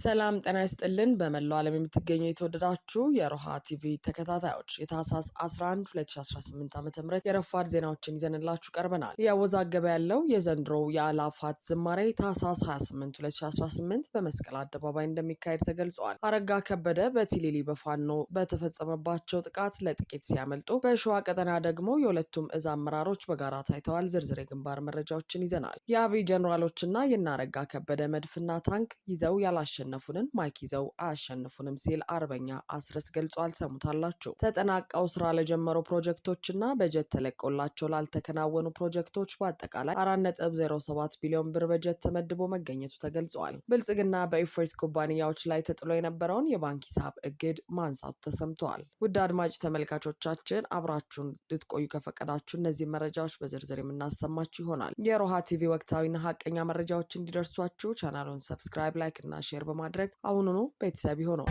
ሰላም ጤና ይስጥልን በመላው ዓለም የምትገኙ የተወደዳችሁ የሮሃ ቲቪ ተከታታዮች የታህሳስ 11 2018 ዓ.ም የረፋድ ዜናዎችን ይዘንላችሁ ቀርበናል። እያወዛገበ ያለው የዘንድሮው የአእላፋት ዝማሬ ታህሳስ 28 2018 በመስቀል አደባባይ እንደሚካሄድ ተገልጿል። አረጋ ከበደ በቲሊሊ በፋኖ በተፈጸመባቸው ጥቃት ለጥቂት ሲያመልጡ፣ በሸዋ ቀጠና ደግሞ የሁለቱም እዝ አመራሮች በጋራ ታይተዋል። ዝርዝር የግንባር መረጃዎችን ይዘናል። የአብይ ጀኔራሎችና የአረጋ ከበደ መድፍና ታንክ ይዘው ያላሸነፉንን ማይክ ይዘው አያሸንፉንም ሲል አርበኛ አስረስ ገልጿል። ሰሙታላችሁ። ተጠናቀው ስራ ለጀመሩ ፕሮጀክቶችና በጀት ተለቆላቸው ላልተከናወኑ ፕሮጀክቶች በአጠቃላይ 4.07 ቢሊዮን ብር በጀት ተመድቦ መገኘቱ ተገልጿል። ብልጽግና በኢፍሬት ኩባንያዎች ላይ ተጥሎ የነበረውን የባንክ ሂሳብ እግድ ማንሳቱ ተሰምተዋል። ውድ አድማጭ ተመልካቾቻችን አብራችሁን ልትቆዩ ከፈቀዳችሁ እነዚህ መረጃዎች በዝርዝር የምናሰማችሁ ይሆናል። የሮሃ ቲቪ ወቅታዊና ሀቀኛ መረጃዎች እንዲደርሷችሁ ቻናሉን ሰብስክራይብ፣ ላይክ እና ሼር በማድረግ አሁኑኑ ቤተሰብ ይሁኑ።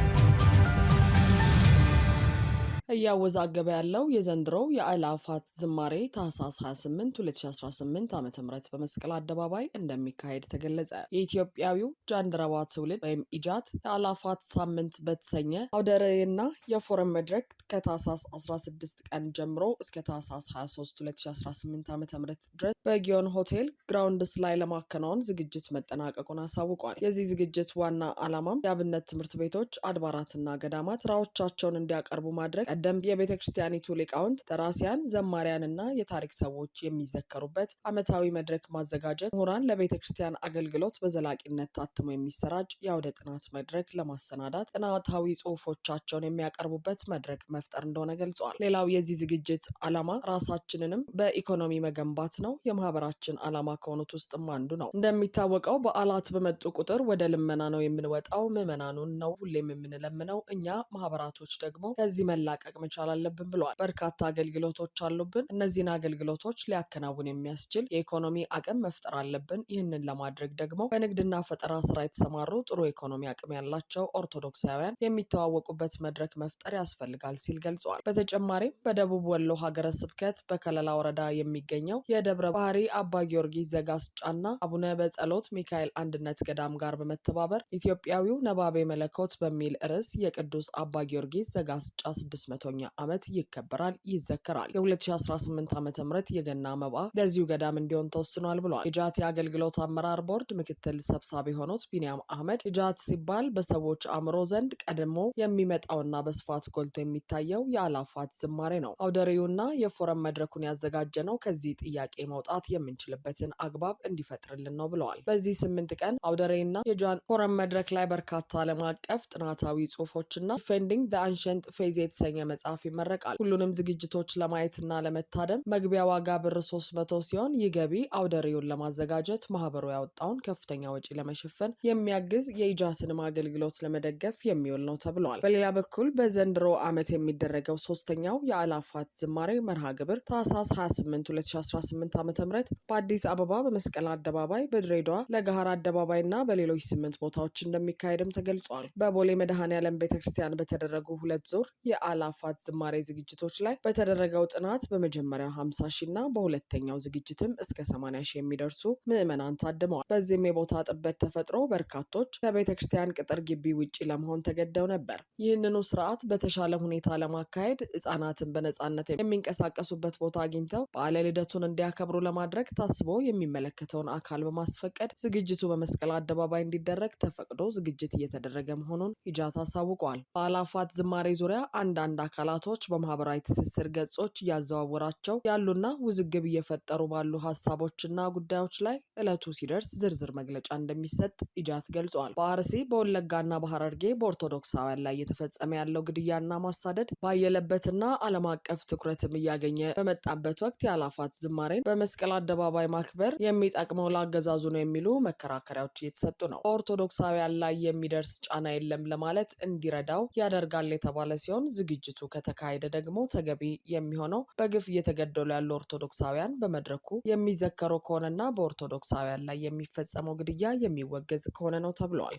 እያወዛገበ ያለው የዘንድሮው የአእላፋት ዝማሬ ታህሳስ 28 2018 ዓ.ም በመስቀል አደባባይ እንደሚካሄድ ተገለጸ። የኢትዮጵያዊው ጃንደረባ ትውልድ ወይም ኢጃት የአእላፋት ሳምንት በተሰኘ አውደ ርዕይና የፎረም መድረክ ከታህሳስ 16 ቀን ጀምሮ እስከ ታህሳስ 23 2018 ዓ.ም ድረስ በጊዮን ሆቴል ግራውንድስ ላይ ለማከናወን ዝግጅት መጠናቀቁን አሳውቋል። የዚህ ዝግጅት ዋና ዓላማም የአብነት ትምህርት ቤቶች፣ አድባራትና ገዳማት ስራዎቻቸውን እንዲያቀርቡ ማድረግ፣ ቀደምት የቤተ ክርስቲያኒቱ ሊቃውንት፣ ደራሲያን፣ ዘማሪያንና የታሪክ ሰዎች የሚዘከሩበት ዓመታዊ መድረክ ማዘጋጀት፣ ምሁራን ለቤተ ክርስቲያን አገልግሎት በዘላቂነት ታትሞ የሚሰራጭ የአውደ ጥናት መድረክ ለማሰናዳት ጥናታዊ ጽሑፎቻቸውን የሚያቀርቡበት መድረክ መፍጠር እንደሆነ ገልጿል። ሌላው የዚህ ዝግጅት ዓላማ ራሳችንንም በኢኮኖሚ መገንባት ነው። የማህበራችን ዓላማ ከሆኑት ውስጥም አንዱ ነው። እንደሚታወቀው በዓላት በመጡ ቁጥር ወደ ልመና ነው የምንወጣው። ምዕመናኑን ነው ሁሌም የምንለምነው። እኛ ማህበራቶች ደግሞ ከዚህ መላቀቅ መቻል አለብን ብለዋል። በርካታ አገልግሎቶች አሉብን። እነዚህን አገልግሎቶች ሊያከናውን የሚያስችል የኢኮኖሚ አቅም መፍጠር አለብን። ይህንን ለማድረግ ደግሞ በንግድና ፈጠራ ስራ የተሰማሩ ጥሩ ኢኮኖሚ አቅም ያላቸው ኦርቶዶክሳውያን የሚተዋወቁበት መድረክ መፍጠር ያስፈልጋል ሲል ገልጿል። በተጨማሪም በደቡብ ወሎ ሀገረ ስብከት በከለላ ወረዳ የሚገኘው የደብረ ባህሪ አባ ጊዮርጊስ ዘጋስጫና አቡነ በጸሎት ሚካኤል አንድነት ገዳም ጋር በመተባበር ኢትዮጵያዊው ነባቤ መለኮት በሚል ርዕስ የቅዱስ አባ ጊዮርጊስ ዘጋስጫ 600ኛ ዓመት ይከበራል፣ ይዘከራል። የ2018 ዓ.ም የገና መባ ለዚሁ ገዳም እንዲሆን ተወስኗል ብሏል። ኢጃት የአገልግሎት አመራር ቦርድ ምክትል ሰብሳቢ የሆኑት ቢኒያም አህመድ ኢጃት ሲባል በሰዎች አእምሮ ዘንድ ቀድሞ የሚመጣውና በስፋት ጎልቶ የሚታየው የአእላፋት ዝማሬ ነው። አውደሬውና የፎረም መድረኩን ያዘጋጀ ነው ከዚህ ጥያቄ መውጣት የምንችልበትን አግባብ እንዲፈጥርልን ነው ብለዋል። በዚህ 8 ቀን አውደሬና የጃን ፎረም መድረክ ላይ በርካታ ዓለም አቀፍ ጥናታዊ ጽሑፎችና ዲፌንዲንግ ዘ አንሸንት ፌዝ የተሰኘ መጽሐፍ ይመረቃል። ሁሉንም ዝግጅቶች ለማየትና ለመታደም መግቢያ ዋጋ ብር 300 ሲሆን ይህ ገቢ አውደሬውን ለማዘጋጀት ማህበሩ ያወጣውን ከፍተኛ ወጪ ለመሸፈን የሚያግዝ የኢጃትንም አገልግሎት ለመደገፍ የሚውል ነው ተብሏል። በሌላ በኩል በዘንድሮ ዓመት የሚደረገው ሶስተኛው የአእላፋት ዝማሬ መርሃ ግብር ታህሳስ 28 2018 ዓ.ም በአዲስ አበባ በመስቀል አደባባይ፣ በድሬዳዋ ለገሃር አደባባይና በሌሎች 8 ቦታዎች እንደሚካሄድም ተገልጿል። በቦሌ መድኃኔዓለም ቤተክርስቲያን በተደረጉ 2 ዙር የአእላፋት ዝማሬ ዝግጅቶች ላይ በተደረገው ጥናት በመጀመሪያው 50 ሺህ እና በሁለተኛው ዝግጅትም እስከ 80 ሺህ የሚደርሱ ምዕመናን ታድመዋል። በዚህም የቦታ ጥበት ተፈጥሮ በርካቶች ከቤተ ክርስቲያን ቅጥር ግቢ ውጪ ለመሆን ተገደው ነበር። ይህንኑ ስርዓት በተሻለ ሁኔታ ለማካሄድ ሕፃናትን በነጻነት የሚንቀሳቀሱበት ቦታ አግኝተው በዓለ ልደቱን እንዲያከብሩ ለማድረግ ታስቦ የሚመለከተውን አካል በማስፈቀድ ዝግጅቱ በመስቀል አደባባይ እንዲደረግ ተፈቅዶ ዝግጅት እየተደረገ መሆኑን ኢጃት አሳውቀዋል። በአእላፋት ዝማሬ ዙሪያ አንዳንድ አካላቶች በማህበራዊ ትስስር ገጾች እያዘዋወራቸው ያሉና ውዝግብ እየፈጠሩ ባሉ ሀሳቦችና ጉዳዮች ላይ ዕለቱ ሲደርስ ዝርዝር መግለጫ እንደሚሰጥ ኢጃት ገልጿል። በአርሲ በወለጋና በሐረርጌ በኦርቶዶክሳውያን ላይ እየተፈጸመ ያለው ግድያና ማሳደድ ባየለበትና ዓለም አቀፍ ትኩረትም እያገኘ በመጣበት ወቅት የአእላፋት ዝማሬን በመስቀል አደባባይ ማክበር የሚጠቅመው ለአገዛዙ ነው የሚሉ መከራከሪያዎች እየተሰጡ ነው። በኦርቶዶክሳውያን ላይ የሚደርስ ጫና የለም ለማለት እንዲረዳው ያደርጋል የተባለ ሲሆን ዝግጅቱ ከተካሄደ ደግሞ ተገቢ የሚሆነው በግፍ እየተገደሉ ያሉ ኦርቶዶክሳውያን በመድረኩ የሚዘከሩ ከሆነና በኦርቶዶክሳውያን ላይ የሚፈጸመው ግድያ የሚወገዝ ከሆነ ነው ተብሏል።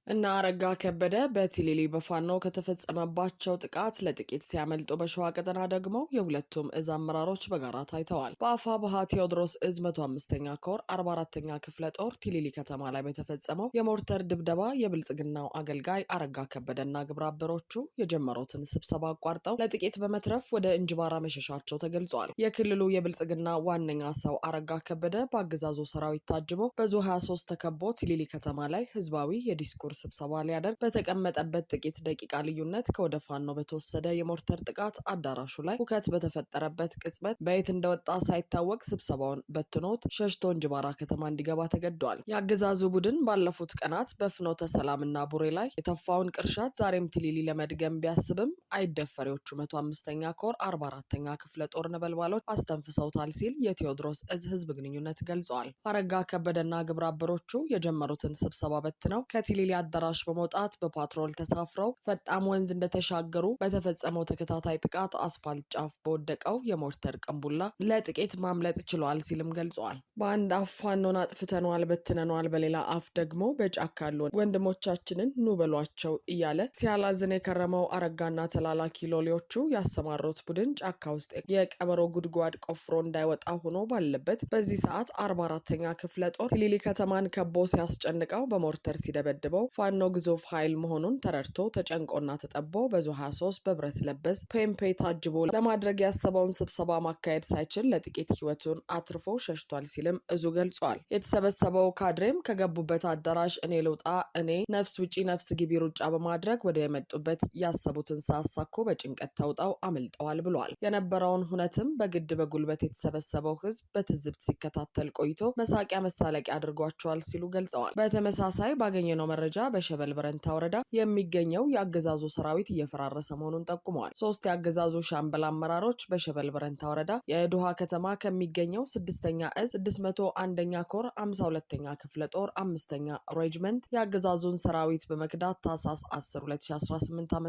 እና አረጋ ከበደ በቲሊሊ በፋኖ ከተፈጸመባቸው ጥቃት ለጥቂት ሲያመልጡ በሸዋ ቀጠና ደግሞ የሁለቱም እዝ አመራሮች በጋራ ታይተዋል። በአፋብኃ ቴዎድሮስ እዝ 105ኛ ኮር 44ኛ ክፍለ ጦር ቲሊሊ ከተማ ላይ በተፈጸመው የሞርተር ድብደባ የብልጽግናው አገልጋይ አረጋ ከበደና ግብረ አበሮቹ የጀመሩትን ስብሰባ አቋርጠው ለጥቂት በመትረፍ ወደ እንጅባራ መሸሻቸው ተገልጿል። የክልሉ የብልጽግና ዋነኛ ሰው አረጋ ከበደ በአገዛዙ ሰራዊት ታጅቦ በዙ 23 ተከቦ ቲሊሊ ከተማ ላይ ህዝባዊ የዲስኩር ስብሰባ ሊያደርግ በተቀመጠበት ጥቂት ደቂቃ ልዩነት ከወደ ፋኖ በተወሰደ የሞርተር ጥቃት አዳራሹ ላይ ሁከት በተፈጠረበት ቅጽበት በየት እንደወጣ ሳይታወቅ ስብሰባውን በትኖት ሸሽቶ እንጅባራ ከተማ እንዲገባ ተገዷል። የአገዛዙ ቡድን ባለፉት ቀናት በፍኖተ ሰላምና ቡሬ ላይ የተፋውን ቅርሻት ዛሬም ቲሊሊ ለመድገም ቢያስብም አይደፈሬዎቹ 105ኛ ኮር 44ኛ ክፍለ ጦር ነበልባሎች አስተንፍሰውታል ሲል የቴዎድሮስ እዝ ህዝብ ግንኙነት ገልጿል። አረጋ ከበደና ግብረ አበሮቹ የጀመሩትን ስብሰባ በትነው ከቲሊሊ አዳራሽ በመውጣት በፓትሮል ተሳፍረው ፈጣም ወንዝ እንደተሻገሩ በተፈጸመው ተከታታይ ጥቃት አስፋልት ጫፍ በወደቀው የሞርተር ቀንቡላ ለጥቂት ማምለጥ ችሏል ሲልም ገልጿል። በአንድ አፍ ፋኖን አጥፍተነዋል፣ በትነነዋል፣ በሌላ አፍ ደግሞ በጫካ ያሉ ወንድሞቻችንን ኑ በሏቸው እያለ ሲያላዝን የከረመው አረጋና ተላላኪ ሎሌዎቹ ያሰማሩት ቡድን ጫካ ውስጥ የቀበሮ ጉድጓድ ቆፍሮ እንዳይወጣ ሆኖ ባለበት በዚህ ሰዓት 44ኛ ክፍለ ጦር ቲሊሊ ከተማን ከቦ ሲያስጨንቀው በሞርተር ሲደበድበው ፋኖ ግዙፍ ኃይል መሆኑን ተረድቶ ተጨንቆና ተጠቦ በዙ 23 በብረት ለበስ ፔምፔ ታጅቦ ለማድረግ ያሰበውን ስብሰባ ማካሄድ ሳይችል ለጥቂት ህይወቱን አትርፎ ሸሽቷል ሲልም እዙ ገልጿል። የተሰበሰበው ካድሬም ከገቡበት አዳራሽ እኔ ልውጣ እኔ ነፍስ ውጪ ነፍስ ግቢ ሩጫ በማድረግ ወደ የመጡበት ያሰቡትን ሳያሳኩ በጭንቀት ተውጠው አምልጠዋል ብሏል። የነበረውን ሁነትም በግድ በጉልበት የተሰበሰበው ህዝብ በትዝብት ሲከታተል ቆይቶ መሳቂያ መሳለቂያ አድርጓቸዋል ሲሉ ገልጸዋል። በተመሳሳይ ባገኘነው መረጃ በሸበል በረንታ ወረዳ የሚገኘው የአገዛዙ ሰራዊት እየፈራረሰ መሆኑን ጠቁመዋል። 3 የአገዛዙ ሻምበል አመራሮች በሸበል በረንታ ወረዳ የዶሃ ከተማ ከሚገኘው 6ኛ እዝ 601ኛ ኮር 52ኛ ክፍለ ጦር 5ኛ ሬጅመንት የአገዛዙን ሰራዊት በመክዳት ታህሳስ 10 2018 ዓ.ም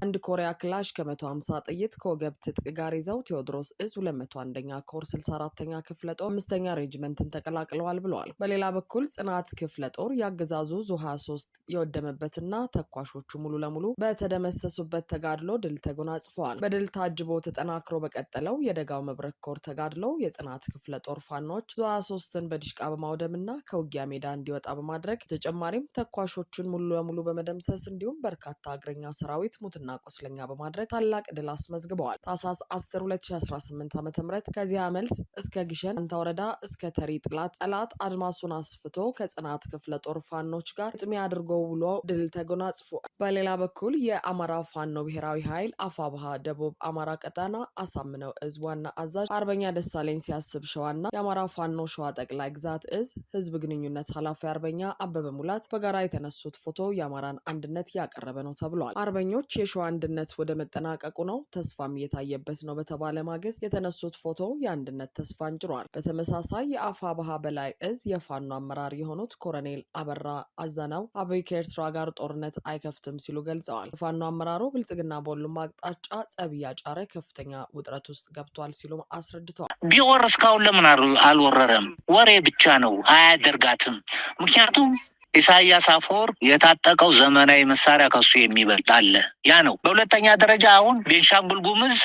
አንድ ኮሪያ ክላሽ ከ150 ጥይት ከወገብ ትጥቅ ጋር ይዘው ቴዎድሮስ እዝ 201ኛ ኮር 64ኛ ክፍለ ጦር 5ኛ ሬጅመንትን ተቀላቅለዋል ብለዋል። በሌላ በኩል ጽናት ክፍለ ጦር የአገዛዙ ዙ 23 የወደመበትና ተኳሾቹ ሙሉ ለሙሉ በተደመሰሱበት ተጋድሎ ድል ተጎናጽፈዋል። በድል ታጅቦ ተጠናክሮ በቀጠለው የደጋው መብረክ ኮር ተጋድሎ የጽናት ክፍለ ጦር ፋኖች ዙ 23ን በዲሽቃ በማውደምና ከውጊያ ሜዳ እንዲወጣ በማድረግ ተጨማሪም ተኳሾቹን ሙሉ ለሙሉ በመደምሰስ እንዲሁም በርካታ እግረኛ ሰራዊት ሙትና ቆስለኛ በማድረግ ታላቅ ድል አስመዝግበዋል። ታህሳስ 10 2018 ዓ.ም ከዚያ መልስ እስከ ግሸን አንታ ወረዳ እስከ ተሪ ጠላት አድማሱን አስፍቶ ከጽናት ክፍለ ጦር ፋኖች ጋር ጥሚያ አድርጎ ውሎ ድል ተጎናጽፎ በሌላ በኩል የአማራ ፋኖ ብሔራዊ ኃይል አፋብኃ ደቡብ አማራ ቀጠና አሳምነው እዝ ዋና አዛዥ አርበኛ ደሳለኝ ሲያስብ ሸዋና የአማራ ፋኖ ሸዋ ጠቅላይ ግዛት እዝ ህዝብ ግንኙነት ኃላፊ አርበኛ አበበ ሙላት በጋራ የተነሱት ፎቶ የአማራን አንድነት ያቀረበ ነው ተብሏል። አርበኞች የሸዋ አንድነት ወደ መጠናቀቁ ነው፣ ተስፋም እየታየበት ነው በተባለ ማግስት የተነሱት ፎቶ የአንድነት ተስፋን ጭሯል። በተመሳሳይ የአፋብኃ በላይ እዝ የፋኖ አመራር የሆኑት ኮሎኔል አበራ አዘናው አብይ ከኤርትራ ጋር ጦርነት አይከፍትም ሲሉ ገልጸዋል። የፋኖ አመራሩ ብልጽግና በሁሉም አቅጣጫ ጸብ እያጫረ ከፍተኛ ውጥረት ውስጥ ገብቷል ሲሉም አስረድተዋል። ቢወር እስካሁን ለምን አልወረረም? ወሬ ብቻ ነው፣ አያደርጋትም። ምክንያቱም ኢሳያስ አፈወርቅ የታጠቀው ዘመናዊ መሳሪያ ከሱ የሚበልጥ አለ። ያ ነው። በሁለተኛ ደረጃ አሁን ቤንሻንጉል ጉሙዝ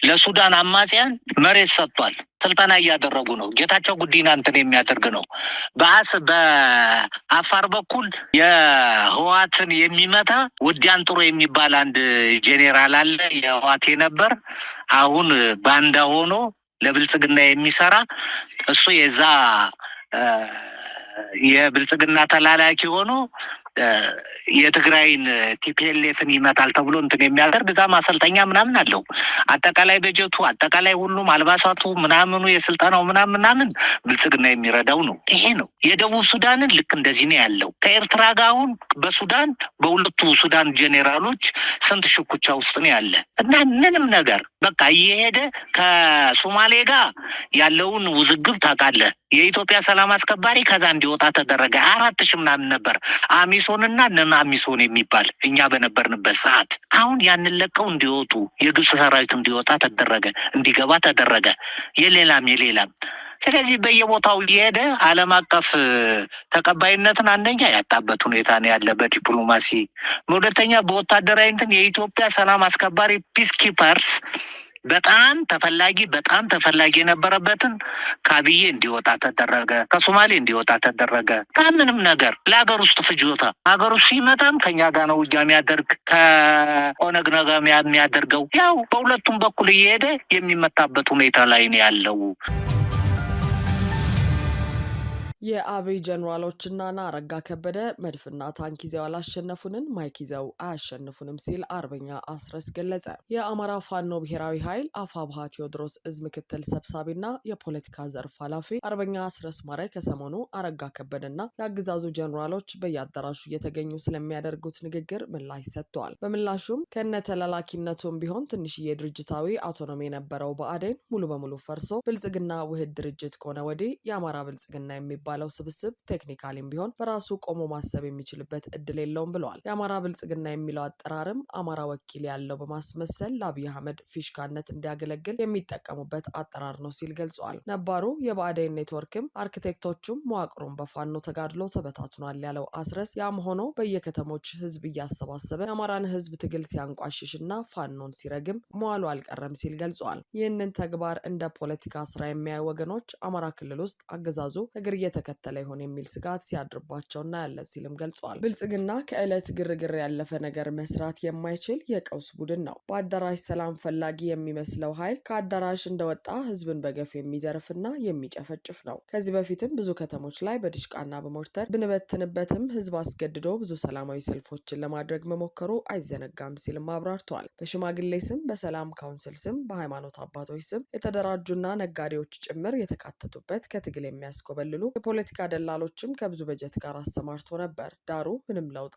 ለሱዳን አማጽያን መሬት ሰጥቷል። ስልጠና እያደረጉ ነው። ጌታቸው ጉዲና እንትን የሚያደርግ ነው። በአፋር በኩል የህዋትን የሚመታ ውዲያን ጥሩ የሚባል አንድ ጄኔራል አለ። የህዋት ነበር። አሁን ባንዳ ሆኖ ለብልጽግና የሚሰራ እሱ የዛ የብልጽግና ተላላኪ ሆኖ የትግራይን ቲፒኤልኤፍን ይመታል ተብሎ እንትን የሚያደርግ እዛ ማሰልጠኛ ምናምን አለው። አጠቃላይ በጀቱ አጠቃላይ ሁሉም አልባሳቱ ምናምኑ የስልጠናው ምናምን ብልጽግና የሚረዳው ነው። ይሄ ነው። የደቡብ ሱዳንን ልክ እንደዚህ ነው ያለው። ከኤርትራ ጋር አሁን በሱዳን በሁለቱ ሱዳን ጄኔራሎች ስንት ሽኩቻ ውስጥ ነው ያለ እና ምንም ነገር በቃ እየሄደ ከሶማሌ ጋር ያለውን ውዝግብ ታውቃለህ። የኢትዮጵያ ሰላም አስከባሪ ከዛ እንዲወጣ ተደረገ። 4,000 ምናምን ነበር አሚሶንና ነን አሚሶን የሚባል እኛ በነበርንበት ሰዓት። አሁን ያንን ለቀው እንዲወጡ የግብፅ ሰራዊት እንዲወጣ ተደረገ፣ እንዲገባ ተደረገ። የሌላም ስለዚህ በየቦታው እየሄደ ዓለም አቀፍ ተቀባይነትን አንደኛ ያጣበት ሁኔታ ነው ያለ በዲፕሎማሲ፣ ሁለተኛ በወታደራዊ እንትን የኢትዮጵያ ሰላም አስከባሪ ፒስ ኪፐርስ በጣም ተፈላጊ የነበረበትን ከአብዬ እንዲወጣ ተደረገ፣ ከሶማሌ እንዲወጣ ተደረገ። ከምንም ነገር ለሀገር ውስጥ ፍጆታ ሀገር ውስጥ ሲመጣም ከኛ ጋር ነው ውጊያ የሚያደርግ ከኦነግ ጋር የሚያደርገው ያው በሁለቱም በኩል እየሄደ የሚመታበት ሁኔታ ላይ ነው ያለው። የአብይ ጀኔራሎችና አረጋ ከበደ መድፍና ታንክ ይዘው አላሸነፉንን ማይክ ይዘው አያሸንፉንም ሲል አርበኛ አስረስ ገለጸ። የአማራ ፋኖ ብሔራዊ ኃይል አፋብኃ ቴዎድሮስ እዝ ምክትል ሰብሳቢና የፖለቲካ ዘርፍ ኃላፊ አርበኛ አስረስ ማረ ከሰሞኑ አረጋ ከበደና የአገዛዙ ጀኔራሎች በየአዳራሹ እየተገኙ ስለሚያደርጉት ንግግር ምላሽ ሰጥተዋል። በምላሹም ከነተላላኪነቱም ቢሆን ትንሽዬ ድርጅታዊ አውቶኖሚ የነበረው ብአዴን ሙሉ በሙሉ ፈርሶ ብልጽግና ውህድ ድርጅት ከሆነ ወዲህ የአማራ ብልጽግና የሚባለው ስብስብ ቴክኒካሊም ቢሆን በራሱ ቆሞ ማሰብ የሚችልበት እድል የለውም ብለዋል። የአማራ ብልጽግና የሚለው አጠራርም አማራ ወኪል ያለው በማስመሰል ለአብይ አህመድ ፊሽካነት እንዲያገለግል የሚጠቀሙበት አጠራር ነው ሲል ገልጿል። ነባሩ የብአዴን ኔትወርክም አርኪቴክቶቹም መዋቅሩን በፋኖ ተጋድሎ ተበታትኗል ያለው አስረስ ያም ሆኖ በየከተሞች ህዝብ እያሰባሰበ የአማራን ህዝብ ትግል ሲያንቋሽሽና ፋኖን ሲረግም መዋሉ አልቀረም ሲል ገልጿል። ይህንን ተግባር እንደ ፖለቲካ ስራ የሚያዩ ወገኖች አማራ ክልል ውስጥ አገዛዙ እግር እየተከተለ ይሆን የሚል ስጋት ሲያድርባቸው እናያለን ሲልም ገልጿል። ብልጽግና ከዕለት ግርግር ያለፈ ነገር መስራት የማይችል የቀውስ ቡድን ነው። በአዳራሽ ሰላም ፈላጊ የሚመስለው ኃይል ከአዳራሽ እንደወጣ ህዝብን በገፍ የሚዘርፍና የሚጨፈጭፍ ነው። ከዚህ በፊትም ብዙ ከተሞች ላይ በድሽቃና በሞርተር ብንበትንበትም ህዝብ አስገድዶ ብዙ ሰላማዊ ሰልፎችን ለማድረግ መሞከሩ አይዘነጋም ሲልም አብራርተዋል። በሽማግሌ ስም፣ በሰላም ካውንስል ስም፣ በሃይማኖት አባቶች ስም የተደራጁና ነጋዴዎች ጭምር የተካተቱበት ከትግል የሚያስኮበልሉ የፖለቲካ ደላሎችም ከብዙ በጀት ጋር አሰማርቶ ነበር። ዳሩ ምንም ለውጥ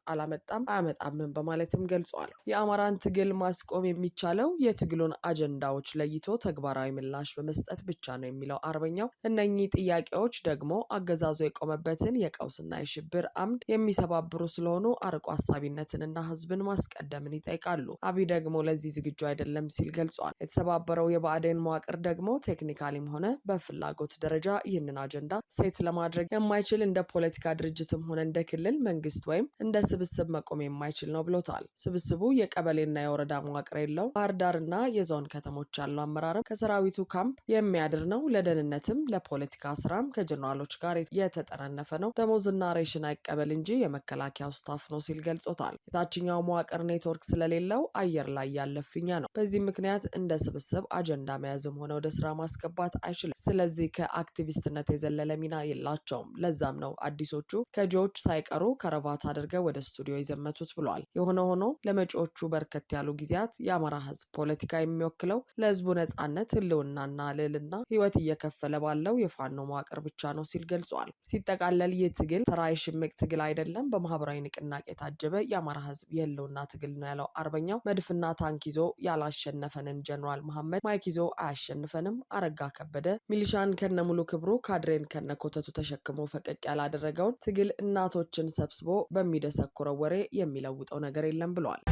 አያመጣምም በማለትም ገልጿል። የአማራን ትግል ማስቆም የሚቻለው የትግሉን አጀንዳዎች ለይቶ ተግባራዊ ምላሽ በመስጠት ብቻ ነው የሚለው አርበኛው፣ እነኚህ ጥያቄዎች ደግሞ አገዛዙ የቆመበትን የቀውስና የሽብር አምድ የሚሰባብሩ ስለሆኑ አርቆ አሳቢነትንና ህዝብን ማስቀደምን ይጠይቃሉ። አብይ ደግሞ ለዚህ ዝግጁ አይደለም ሲል ገልጿል። የተሰባበረው የብአዴን መዋቅር ደግሞ ቴክኒካሊም ሆነ በፍላጎት ደረጃ ይህንን አጀንዳ ሴት ለማድረግ የማይችል እንደ ፖለቲካ ድርጅትም ሆነ እንደ ክልል መንግስት ወይም እንደ ስብስብ መቆም የማይችል ነው ብሎታል። ስብስቡ የቀበሌና የወረዳ መዋቅር የለው። ባህር ዳርና የዞን ከተሞች ያለው አመራርም ከሰራዊቱ ካምፕ የሚያድር ነው። ለደህንነትም ለፖለቲካ ስራም ከጀኔራሎች ጋር የተጠረነፈ ነው። ደሞዝና ሬሽን አይቀበል እንጂ የመከላከያው ስታፍ ነው ሲል ገልጾታል። የታችኛው መዋቅር ኔትወርክ ስለሌለው አየር ላይ ያለ ፊኛ ነው። በዚህ ምክንያት እንደ ስብስብ አጀንዳ መያዝም ሆነ ወደ ስራ ማስገባት አይችልም። ስለዚህ ከአክቲቪስትነት የዘለለ ሚና የላቸውም። ለዛም ነው አዲሶቹ ከጆች ሳይቀሩ ከረባት አድርገው ወደ ስቱዲዮ የዘመቱት ብሏል። የሆነ ሆኖ ለመጪዎቹ በርከት ያሉ ጊዜያት የአማራ ህዝብ ፖለቲካ የሚወክለው ለህዝቡ ነጻነት፣ ህልውናና ልዕልና ህይወት እየከፈለ ባለው የፋኖ መዋቅር ብቻ ነው ሲል ገልጿል። ሲጠቃለል ይህ ትግል ተራ የሽምቅ ትግል አይደለም፣ በማህበራዊ ንቅናቄ የታጀበ የአማራ ህዝብ የህልውና ትግል ነው ያለው አርበኛው መድፍና ታንክ ይዞ ያላሸነፈንን ጀኔራል መሐመድ ማይክ ይዞ አያሸንፈንም፣ አረጋ ከበደ ሚሊሻን ከነሙሉ ክብሩ ካድሬን ከነኮተቱ ተሸክሞ ፈቀቅ ያላደረገውን ትግል እናቶችን ሰብስቦ በሚደሰኩረው ወሬ የሚለውጠው ነገር የለም ብሏል።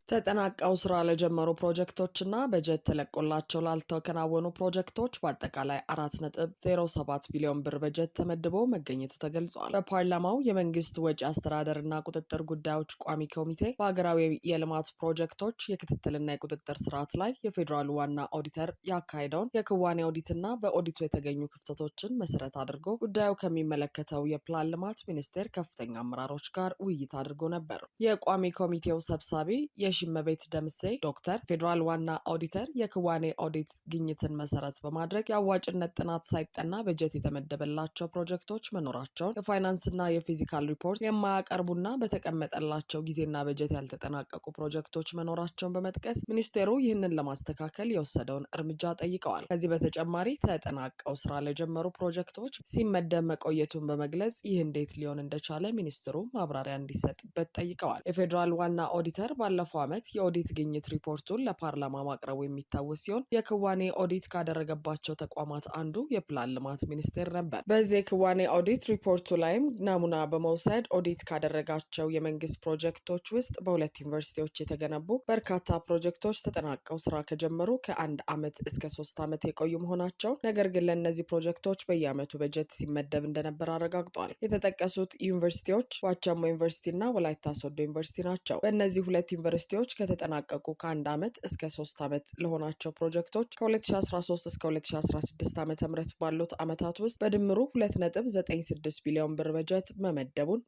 ተጠናቀው ስራ ለጀመሩ ፕሮጀክቶችና በጀት ተለቆላቸው ላልተከናወኑ ፕሮጀክቶች በአጠቃላይ 4.07 ቢሊዮን ብር በጀት ተመድቦ መገኘቱ ተገልጿል። በፓርላማው የመንግስት ወጪ አስተዳደርና ቁጥጥር ጉዳዮች ቋሚ ኮሚቴ በሀገራዊ የልማት ፕሮጀክቶች የክትትልና የቁጥጥር ስርዓት ላይ የፌዴራሉ ዋና ኦዲተር ያካሄደውን የክዋኔ ኦዲትና በኦዲቱ የተገኙ ክፍተቶችን መሰረት አድርጎ ጉዳዩ ከሚመለከተው የፕላን ልማት ሚኒስቴር ከፍተኛ አመራሮች ጋር ውይይት አድርጎ ነበር። የቋሚ ኮሚቴው ሰብሳቢ ሽመቤት ደምሴ ዶክተር ፌዴራል ዋና ኦዲተር የክዋኔ ኦዲት ግኝትን መሰረት በማድረግ የአዋጭነት ጥናት ሳይጠና በጀት የተመደበላቸው ፕሮጀክቶች መኖራቸውን፣ የፋይናንስና የፊዚካል ሪፖርት የማያቀርቡና በተቀመጠላቸው ጊዜና በጀት ያልተጠናቀቁ ፕሮጀክቶች መኖራቸውን በመጥቀስ ሚኒስቴሩ ይህንን ለማስተካከል የወሰደውን እርምጃ ጠይቀዋል። ከዚህ በተጨማሪ ተጠናቀው ስራ ለጀመሩ ፕሮጀክቶች ሲመደብ መቆየቱን በመግለጽ ይህ እንዴት ሊሆን እንደቻለ ሚኒስትሩ ማብራሪያ እንዲሰጥበት ጠይቀዋል። የፌዴራል ዋና ኦዲተር ባለፈው ዓመት የኦዲት ግኝት ሪፖርቱን ለፓርላማ ማቅረቡ የሚታወስ ሲሆን የክዋኔ ኦዲት ካደረገባቸው ተቋማት አንዱ የፕላን ልማት ሚኒስቴር ነበር። በዚህ የክዋኔ ኦዲት ሪፖርቱ ላይም ናሙና በመውሰድ ኦዲት ካደረጋቸው የመንግስት ፕሮጀክቶች ውስጥ በሁለት ዩኒቨርሲቲዎች የተገነቡ በርካታ ፕሮጀክቶች ተጠናቀው ስራ ከጀመሩ ከ1 ዓመት እስከ 3 ዓመት የቆዩ መሆናቸው፣ ነገር ግን ለእነዚህ ፕሮጀክቶች በየዓመቱ በጀት ሲመደብ እንደነበር አረጋግጧል። የተጠቀሱት ዩኒቨርሲቲዎች ዋቸሞ ዩኒቨርሲቲ እና ወላይታ ሶዶ ዩኒቨርሲቲ ናቸው። በእነዚህ ሁለት ዩኒቨርሲቲዎች ከተጠናቀቁ ከ1 ዓመት እስከ 3 ዓመት ለሆናቸው ፕሮጀክቶች ከ2013 እስከ 2016 ዓ.ም ባሉት ዓመታት ውስጥ በድምሩ 2.96 ቢሊዮን ብር በጀት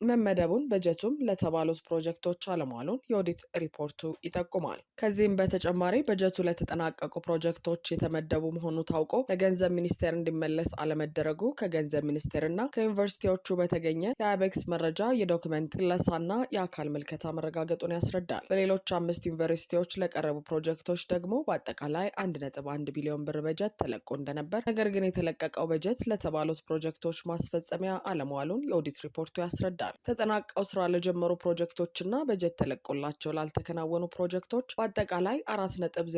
መመደቡን በጀቱም ለተባሉት ፕሮጀክቶች አለመዋሉን የኦዲት ሪፖርቱ ይጠቁማል። ከዚህም በተጨማሪ በጀቱ ለተጠናቀቁ ፕሮጀክቶች የተመደቡ መሆኑ ታውቆ ለገንዘብ ሚኒስቴር እንዲመለስ አለመደረጉ ከገንዘብ ሚኒስቴርና ከዩኒቨርሲቲዎቹ በተገኘ የአይቤክስ መረጃ የዶክመንት ግለሳና የአካል ምልከታ መረጋገጡን ያስረዳል። በሌሎች 5 ዩኒቨርሲቲዎች ለቀረቡ ፕሮጀክቶች ደግሞ በአጠቃላይ 1.1 ቢሊዮን ብር በጀት ተለቆ እንደነበር፣ ነገር ግን የተለቀቀው በጀት ለተባሉት ፕሮጀክቶች ማስፈጸሚያ አለመዋሉን የኦዲት ሪፖርቱ ያስረዳል። ተጠናቀው ስራ ለጀመሩ ፕሮጀክቶችና በጀት ተለቆላቸው ላልተከናወኑ ፕሮጀክቶች በአጠቃላይ 4.07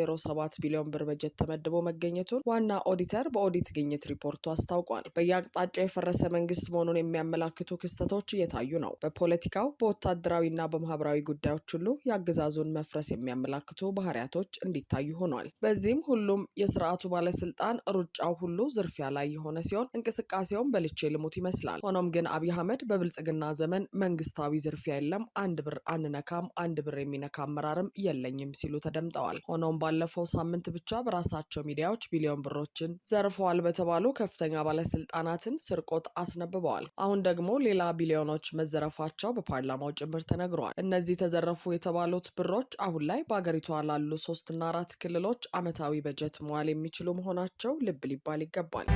ቢሊዮን ብር በጀት ተመድቦ መገኘቱን ዋና ኦዲተር በኦዲት ግኝት ሪፖርቱ አስታውቋል። በየአቅጣጫው የፈረሰ መንግስት መሆኑን የሚያመላክቱ ክስተቶች እየታዩ ነው። በፖለቲካው፣ በወታደራዊና በማህበራዊ ጉዳዮች ሁሉ የአገዛዙን መፍረስ የሚያመላክቱ ባህሪያቶች እንዲታዩ ሆኗል። በዚህም ሁሉም የስርዓቱ ባለስልጣን ሩጫው ሁሉ ዝርፊያ ላይ የሆነ ሲሆን እንቅስቃሴውም በልቼ ልሙት ይመስላል። ሆኖም ግን አብይ አህመድ በብልጽግና ዘመን መንግስታዊ ዝርፊያ የለም፣ 1 ብር አንነካም፣ 1 ብር የሚነካ አመራርም የለኝም ሲሉ ተደምጠዋል። ሆኖም ባለፈው ሳምንት ብቻ በራሳቸው ሚዲያዎች ቢሊዮን ብሮችን ዘርፈዋል በተባሉ ከፍተኛ ባለስልጣናትን ስርቆት አስነብበዋል። አሁን ደግሞ ሌላ ቢሊዮኖች መዘረፋቸው በፓርላማው ጭምር ተነግሯል። እነዚህ ተዘረፉ የተባሉት ብሮች አሁን ላይ በአገሪቷ ላሉ 3 እና 4 ክልሎች ዓመታዊ በጀት መዋል የሚችሉ መሆናቸው ልብ ሊባል ይገባል።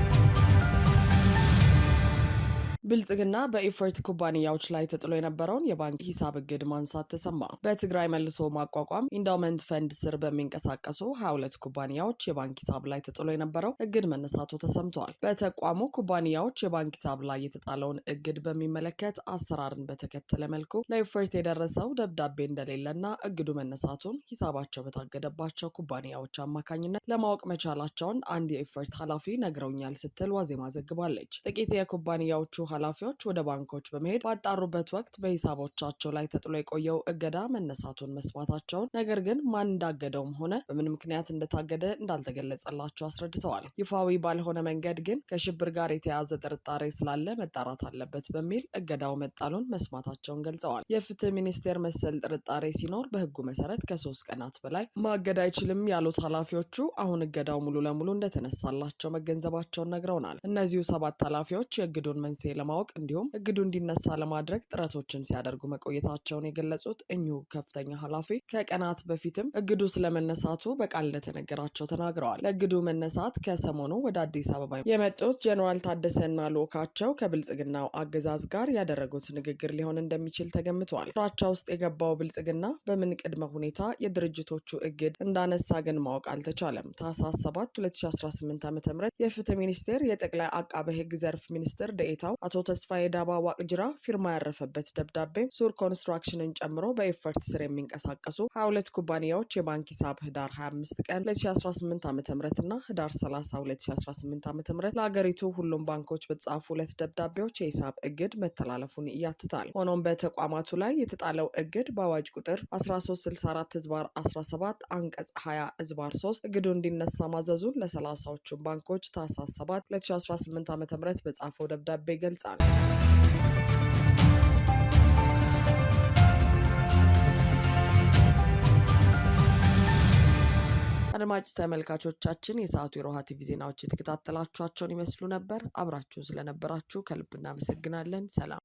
ብልጽግና በኢፈርት ኩባንያዎች ላይ ተጥሎ የነበረውን የባንክ ሂሳብ እግድ ማንሳት ተሰማ። በትግራይ መልሶ ማቋቋም ኢንዳውመንት ፈንድ ስር በሚንቀሳቀሱ 22 ኩባንያዎች የባንክ ሂሳብ ላይ ተጥሎ የነበረው እግድ መነሳቱ ተሰምተዋል። በተቋሙ ኩባንያዎች የባንክ ሂሳብ ላይ የተጣለውን እግድ በሚመለከት አሰራርን በተከተለ መልኩ ለኢፈርት የደረሰው ደብዳቤ እንደሌለና እግዱ መነሳቱን ሂሳባቸው በታገደባቸው ኩባንያዎች አማካኝነት ለማወቅ መቻላቸውን አንድ የኢፈርት ኃላፊ ነግረውኛል ስትል ዋዜማ ዘግባለች። ጥቂት የኩባንያዎቹ ኃላፊዎች ወደ ባንኮች በመሄድ ባጣሩበት ወቅት በሂሳቦቻቸው ላይ ተጥሎ የቆየው እገዳ መነሳቱን መስማታቸውን፣ ነገር ግን ማን እንዳገደውም ሆነ በምን ምክንያት እንደታገደ እንዳልተገለጸላቸው አስረድተዋል። ይፋዊ ባልሆነ መንገድ ግን ከሽብር ጋር የተያያዘ ጥርጣሬ ስላለ መጣራት አለበት በሚል እገዳው መጣሉን መስማታቸውን ገልጸዋል። የፍትህ ሚኒስቴር መሰል ጥርጣሬ ሲኖር በህጉ መሰረት ከ3 ቀናት በላይ ማገድ አይችልም ያሉት ኃላፊዎቹ አሁን እገዳው ሙሉ ለሙሉ እንደተነሳላቸው መገንዘባቸውን ነግረውናል። እነዚሁ 7 ኃላፊዎች የእግዱን መንስኤ ለማወቅ እንዲሁም እግዱ እንዲነሳ ለማድረግ ጥረቶችን ሲያደርጉ መቆየታቸውን የገለጹት እኚሁ ከፍተኛ ኃላፊ ከቀናት በፊትም እግዱ ስለመነሳቱ በቃል እንደተነገራቸው ተናግረዋል። ለእግዱ መነሳት ከሰሞኑ ወደ አዲስ አበባ የመጡት ጀነራል ታደሰና ልዑካቸው ከብልጽግናው አገዛዝ ጋር ያደረጉት ንግግር ሊሆን እንደሚችል ተገምቷል። ፍራቻ ውስጥ የገባው ብልጽግና በምን ቅድመ ሁኔታ የድርጅቶቹ እግድ እንዳነሳ ግን ማወቅ አልተቻለም። ታህሳስ 7 2018 ዓ.ም የፍትህ ሚኒስቴር የጠቅላይ አቃቤ ህግ ዘርፍ ሚኒስትር ደኤታው አቶ ተስፋዬ ዳባ ዋቅጅራ ፊርማ ያረፈበት ደብዳቤ ሱር ኮንስትራክሽንን ጨምሮ በኢፈርት ስር የሚንቀሳቀሱ 22 ኩባንያዎች የባንክ ሂሳብ ህዳር 25 ቀን 2018 ዓ.ም እና ህዳር 30 2018 ዓ.ም ለሀገሪቱ ሁሉም ባንኮች በተጻፉ 2 ደብዳቤዎች የሂሳብ እግድ መተላለፉን ያትታል። ሆኖም በተቋማቱ ላይ የተጣለው እግድ በአዋጅ ቁጥር 1364/17 አንቀጽ 20/3 እግዱ እንዲነሳ ማዘዙን ለ30ዎቹ ባንኮች ታህሳስ 7 2018 ዓ.ም በጻፈው ደብዳቤ ገልጻል። አድማጭ ተመልካቾቻችን የሰዓቱ የሮሃ ቲቪ ዜናዎች የተከታተላችኋቸውን ይመስሉ ነበር። አብራችሁን ስለነበራችሁ ከልብ እናመሰግናለን። ሰላም።